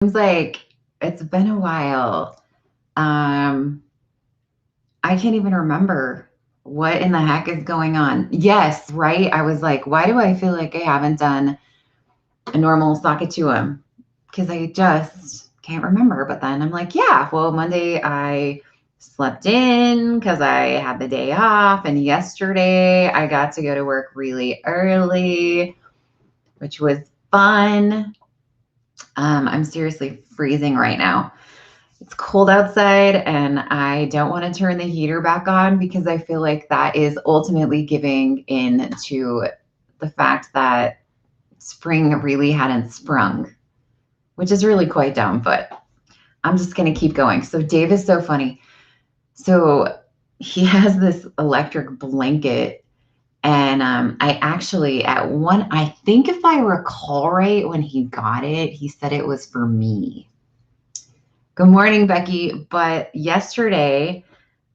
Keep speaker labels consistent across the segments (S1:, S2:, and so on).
S1: Seems like it's been a while. Um, I can't even remember what in the heck is going on. Yes, right. I was like, why do I feel like I haven't done a normal sock it to him? Because I just can't remember. But then I'm like, yeah, well, Monday I slept in because I had the day off. And yesterday I got to go to work really early, which was fun. I'm seriously freezing right now. It's cold outside and I don't want to turn the heater back on because I feel like that is ultimately giving in to the fact that spring really hadn't sprung, which is really quite dumb, but I'm just going to keep going. So Dave is so funny. So he has this electric blanket and I actually I think if I recall right, when he got it, he said it was for me. Good morning, Becky. But yesterday,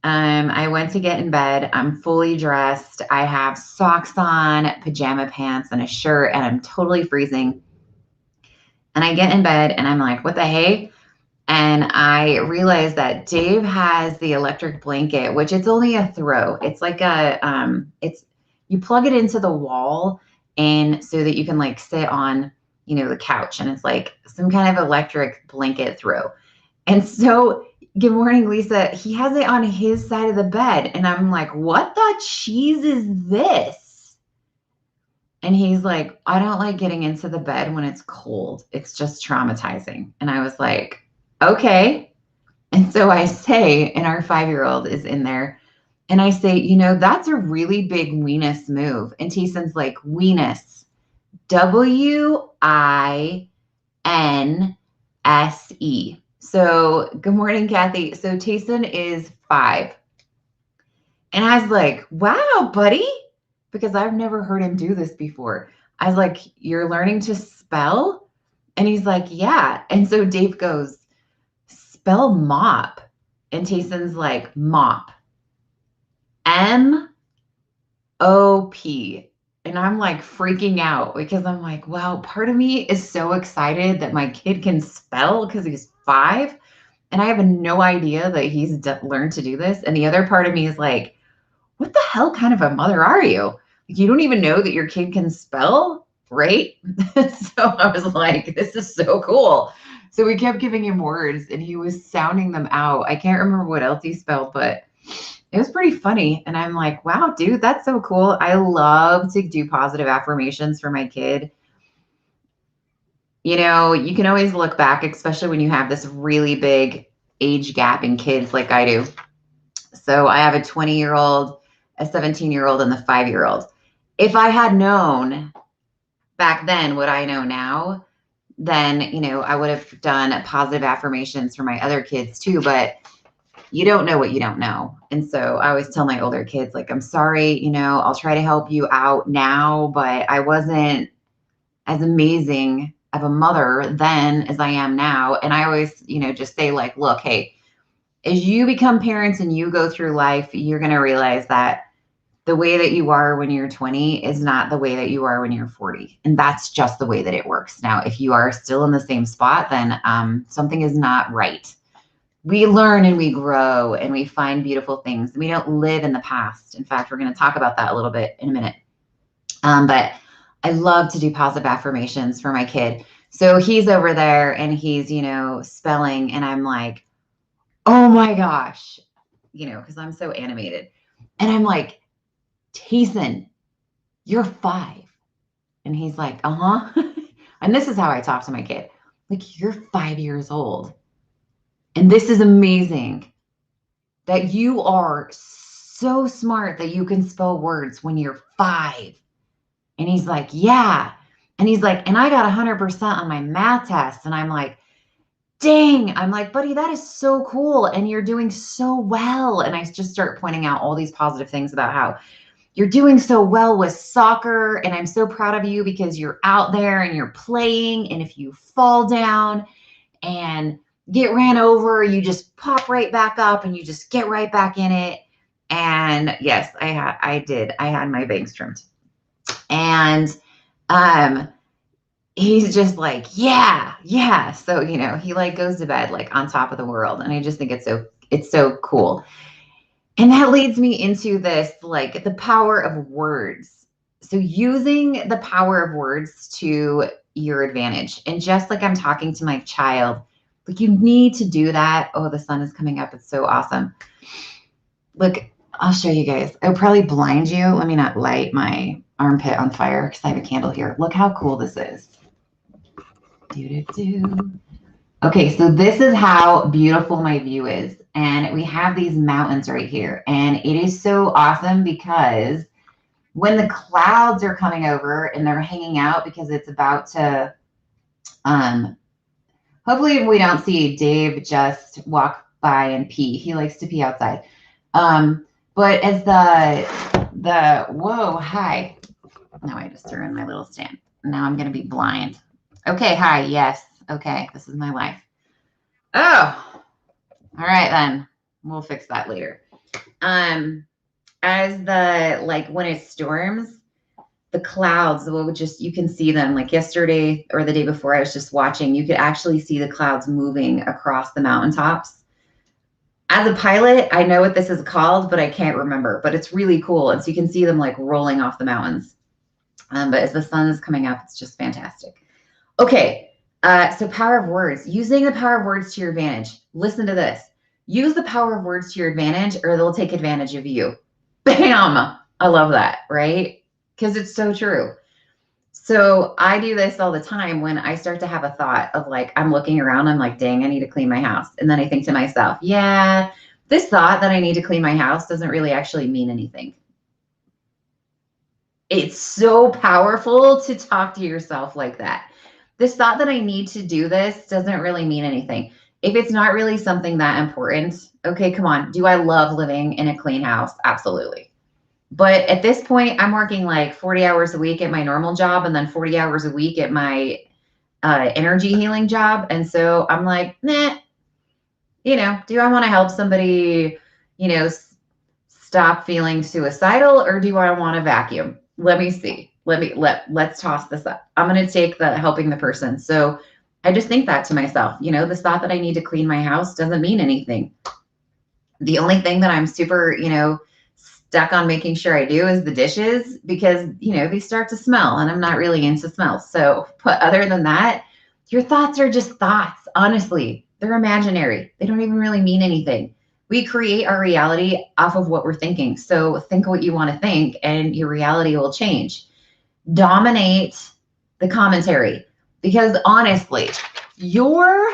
S1: I went to get in bed. I'm fully dressed. I have socks on, pajama pants, and a shirt, and I'm totally freezing. And I get in bed and I'm like, what the hey? And I realize that Dave has the electric blanket, which it's only a throw. It's like it's you plug it into the wall and so that you can like sit on, the couch. And it's like some kind of electric blanket throw. And so, good morning, Lisa. He has it on his side of the bed. And I'm like, what the cheese is this? And he's like, I don't like getting into the bed when it's cold. It's just traumatizing. And I was like, okay. And so I say, and our 5-year-old is in there, and I say, that's a really big weenus move. And Tayson's like, weenus, WINSE. So, good morning, Kathy. So, Tayson is 5. And I was like, wow, buddy, because I've never heard him do this before. I was like, you're learning to spell? And he's like, yeah. And so Dave goes, spell mop. And Tayson's like, mop. MOP. And I'm like freaking out because I'm like, wow, part of me is so excited that my kid can spell because he's 5. And I have no idea that he's learned to do this. And the other part of me is like, what the hell kind of a mother are you? Like, you don't even know that your kid can spell, right? So I was like, this is so cool. So we kept giving him words and he was sounding them out. I can't remember what else he spelled, but it was pretty funny. And I'm like, wow, dude, that's so cool. I love to do positive affirmations for my kid. You can always look back, especially when you have this really big age gap in kids like I do. So I have a 20-year-old, a 17-year-old, and the 5-year-old. If I had known back then what I know now, then, I would have done positive affirmations for my other kids too. But you don't know what you don't know. And so I always tell my older kids, like, I'm sorry, I'll try to help you out now, but I wasn't as amazing of a mother then as I am now. And I always, just say, like, look, hey, as you become parents and you go through life, you're going to realize that the way that you are when you're 20 is not the way that you are when you're 40. And that's just the way that it works. Now, if you are still in the same spot, then something is not right. We learn and we grow and we find beautiful things. We don't live in the past. In fact, we're going to talk about that a little bit in a minute. But I love to do positive affirmations for my kid. So he's over there and he's, spelling, and I'm like, oh my gosh, because I'm so animated. And I'm like, Tayson, you're 5. And he's like, uh-huh. And this is how I talk to my kid. Like, you're 5 years old. And this is amazing that you are so smart that you can spell words when you're 5. And he's like, yeah. And he's like, and I got 100% on my math test. And I'm like, dang. I'm like, buddy, that is so cool. And you're doing so well. And I just start pointing out all these positive things about how you're doing so well with soccer. And I'm so proud of you because you're out there and you're playing. And if you fall down and get ran over, you just pop right back up and you just get right back in it. And yes, I did. I had my bangs trimmed. And he's just like, yeah, yeah. So, he like goes to bed like on top of the world. And I just think it's so cool. And that leads me into this, like the power of words. So using the power of words to your advantage. And just like I'm talking to my child, like you need to do that. Oh, the sun is coming up. It's so awesome. Look, I'll show you guys. It'll probably blind you. Let me not light my armpit on fire because I have a candle here. Look how cool this is. Do. Okay, so this is how beautiful my view is. And we have these mountains right here. And it is so awesome because when the clouds are coming over and they're hanging out because it's about to, hopefully we don't see Dave just walk by and pee. He likes to pee outside. But as whoa, hi. Now I just threw in my little stand. Now I'm going to be blind. Okay, hi, yes. Okay, this is my life. Oh, all right then. We'll fix that later. As when it storms, the clouds will just, you can see them. Like yesterday or the day before, I was just watching, you could actually see the clouds moving across the mountaintops. As a pilot, I know what this is called, but I can't remember. But it's really cool. And so you can see them like rolling off the mountains. But as the sun is coming up, it's just fantastic. Okay, so power of words. Using the power of words to your advantage. Listen to this. Use the power of words to your advantage or they'll take advantage of you. Bam! I love that, right? Because it's so true. So I do this all the time when I start to have a thought of like, I'm looking around, I'm like, dang, I need to clean my house. And then I think to myself, yeah, this thought that I need to clean my house doesn't really actually mean anything. It's so powerful to talk to yourself like that. This thought that I need to do this doesn't really mean anything. If it's not really something that important, okay, come on. Do I love living in a clean house? Absolutely. But at this point, I'm working like 40 hours a week at my normal job and then 40 hours a week at my energy healing job. And so I'm like, nah, do I want to help somebody, stop feeling suicidal or do I want to vacuum? Let me see. Let's toss this up. I'm going to take the helping the person. So I just think that to myself, this thought that I need to clean my house doesn't mean anything. The only thing that I'm super, stuck on making sure I do is the dishes because, they start to smell and I'm not really into smells. So, but other than that, your thoughts are just thoughts. Honestly, they're imaginary. They don't even really mean anything. We create our reality off of what we're thinking. So think what you want to think and your reality will change. Dominate the commentary because honestly, your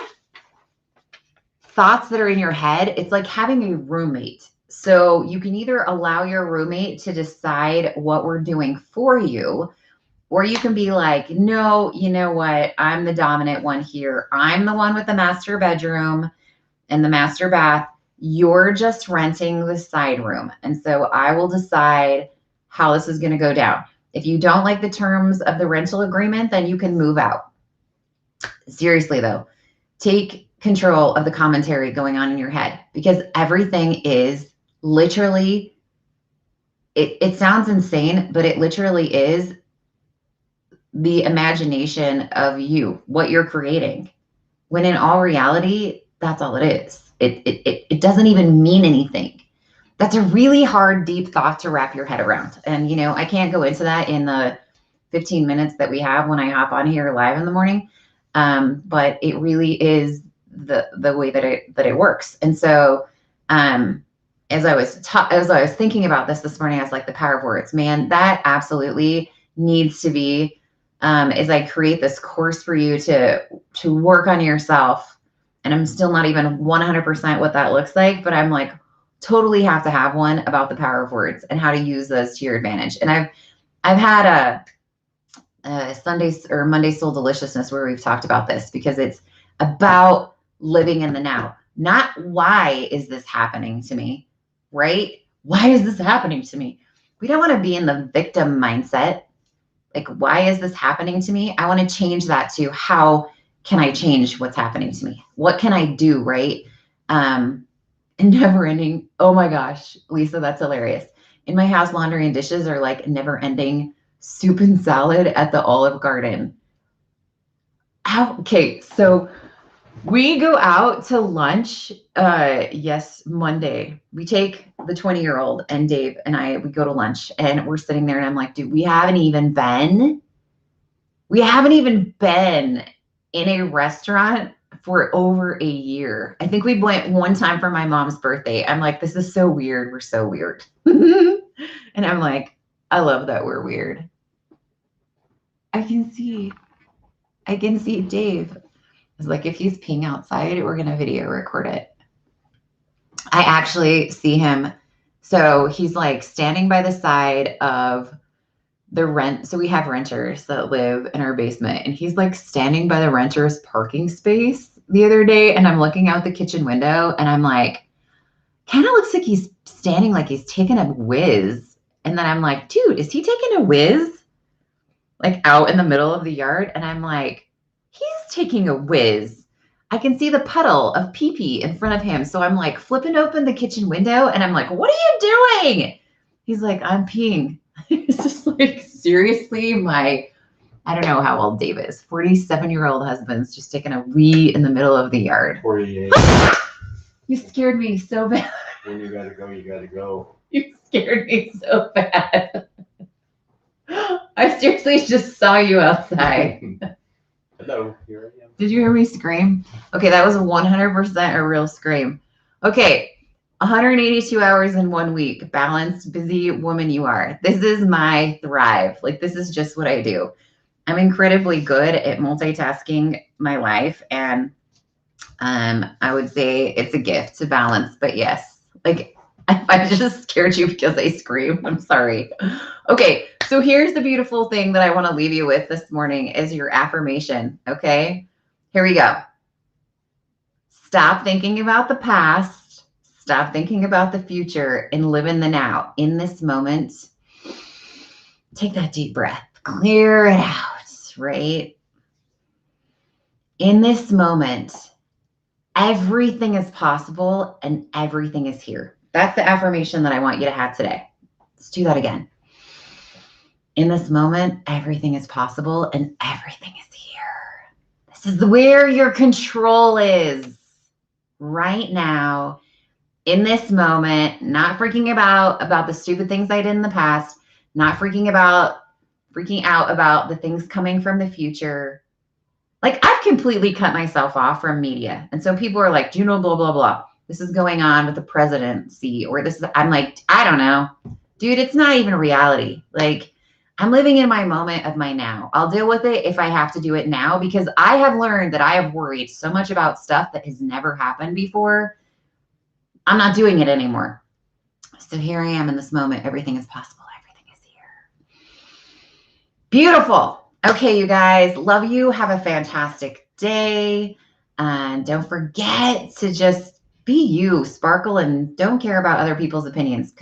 S1: thoughts that are in your head, it's like having a roommate. So you can either allow your roommate to decide what we're doing for you, or you can be like, no, you know what? I'm the dominant one here. I'm the one with the master bedroom and the master bath. You're just renting the side room. And so I will decide how this is going to go down. If you don't like the terms of the rental agreement, then you can move out. Seriously, though, take control of the commentary going on in your head because everything is literally, it sounds insane, but it literally is the imagination of you, what you're creating. When in all reality, that's all it is. It doesn't even mean anything. That's a really hard, deep thought to wrap your head around. And, I can't go into that in the 15 minutes that we have when I hop on here live in the morning. But it really is the way that it works. And so, as I was thinking about this morning, I was like, the power of words, man, that absolutely needs to be, as I create this course for you to work on yourself. And I'm still not even 100% what that looks like, but I'm like, totally have to have one about the power of words and how to use those to your advantage. And I've had a Sunday or Monday Soul Deliciousness where we've talked about this because it's about living in the now. Not why is this happening to me, right? Why is this happening to me? We don't want to be in the victim mindset. Like, why is this happening to me? I want to change that to how can I change what's happening to me? What can I do, right? And never ending. Oh my gosh, Lisa, that's hilarious. In my house, laundry and dishes are like never ending soup and salad at the Olive Garden. Okay, so we go out to lunch. Yes, Monday. We take the 20-year-old and Dave and we go to lunch and we're sitting there and I'm like, dude, we haven't even been in a restaurant for over a year. I think we went one time for my mom's birthday. I'm like, this is so weird. We're so weird. And I'm like, I love that we're weird. I can see Dave. It's like, if he's peeing outside, we're going to video record it. I actually see him. So he's like standing by the side of the rent. So we have renters that live in our basement, and he's like standing by the renter's parking space the other day. And I'm looking out the kitchen window and I'm like, kind of looks like he's standing like he's taking a whiz. And then I'm like, dude, is he taking a whiz? Like out in the middle of the yard? And I'm like, he's taking a whiz. I can see the puddle of pee pee in front of him. So I'm like flipping open the kitchen window and I'm like, what are you doing? He's like, I'm peeing. It's just like, seriously, I don't know how old Dave is. 47-year-old husband's just taking a wee in the middle of the yard.
S2: 48.
S1: You scared me so bad.
S2: When you gotta go, you gotta go.
S1: You scared me so bad. I seriously just saw you outside.
S2: Hello, here I am.
S1: Did you hear me scream? Okay, that was 100% a real scream. Okay, 182 hours in 1 week. Balanced, busy woman you are. This is my thrive. Like, this is just what I do. I'm incredibly good at multitasking my life, and I would say it's a gift to balance. But yes, like, I just scared you because I screamed. I'm sorry. Okay, so here's the beautiful thing that I want to leave you with this morning is your affirmation. Okay, here we go. Stop thinking about the past. Stop thinking about the future and live in the now. In this moment, take that deep breath. Clear it out, right? In this moment, everything is possible and everything is here. That's the affirmation that I want you to have today. Let's do that again. In this moment, everything is possible and everything is here. This is where your control is right now, in this moment, not freaking about the stupid things I did in the past, not freaking out about the things coming from the future. Like, I've completely cut myself off from media. And so people are like, do you know, blah, blah, blah. This is going on with the presidency, or this is, I'm like, I don't know. Dude, it's not even reality. Like, I'm living in my moment of my now. I'll deal with it if I have to do it now, because I have learned that I have worried so much about stuff that has never happened before. I'm not doing it anymore. So here I am in this moment. Everything is possible. Everything is here. Beautiful. Okay, you guys, love you. Have a fantastic day. And don't forget to just be you, sparkle, and don't care about other people's opinions.